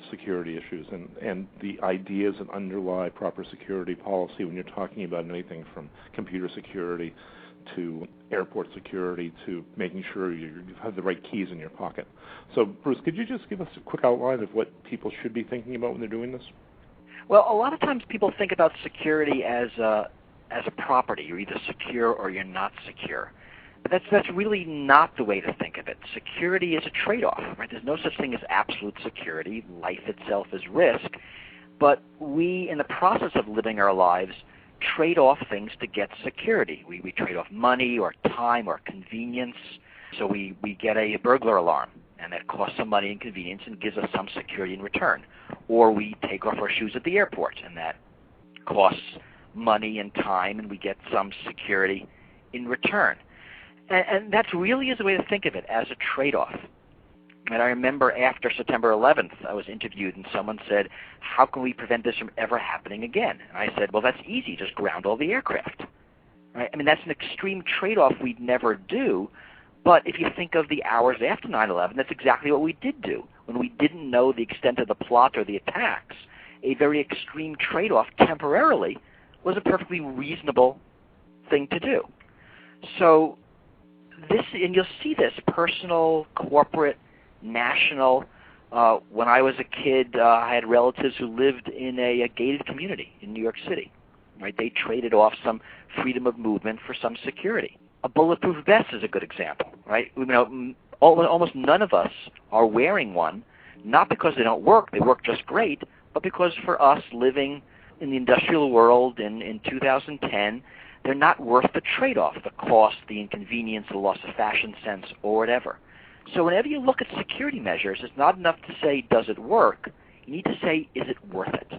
security issues and the ideas that underlie proper security policy when you're talking about anything from computer security to airport security to making sure you have the right keys in your pocket. So, Bruce, could you just give us a quick outline of what people should be thinking about when they're doing this? Well, a lot of times people think about security as a property. You're either secure or you're not secure. But that's really not the way to think of it. Security is a trade-off, right? There's no such thing as absolute security. Life itself is risk. But we, in the process of living our lives, trade off things to get security. We trade off money or time or convenience. So we get a burglar alarm, and that costs some money and convenience and gives us some security in return. Or we take off our shoes at the airport, and that costs money and time, and we get some security in return. And that really is the way to think of it, as a trade-off. And I remember after September 11th, I was interviewed, and someone said, how can we prevent this from ever happening again? And I said, well, that's easy. Just ground all the aircraft. Right? I mean, that's an extreme trade-off we'd never do. But if you think of the hours after 9/11, that's exactly what we did do. When we didn't know the extent of the plot or the attacks, a very extreme trade-off temporarily was a perfectly reasonable thing to do. So this, and you'll see this, personal, corporate, national. When I was a kid, I had relatives who lived in a gated community in New York City. Right? They traded off some freedom of movement for some security. A bulletproof vest is a good example. Right? You know, almost none of us are wearing one, not because they don't work. They work just great, but because for us living in the industrial world in 2010, they're not worth the trade-off, the cost, the inconvenience, the loss of fashion sense, or whatever. So whenever you look at security measures, it's not enough to say, does it work? You need to say, is it worth it?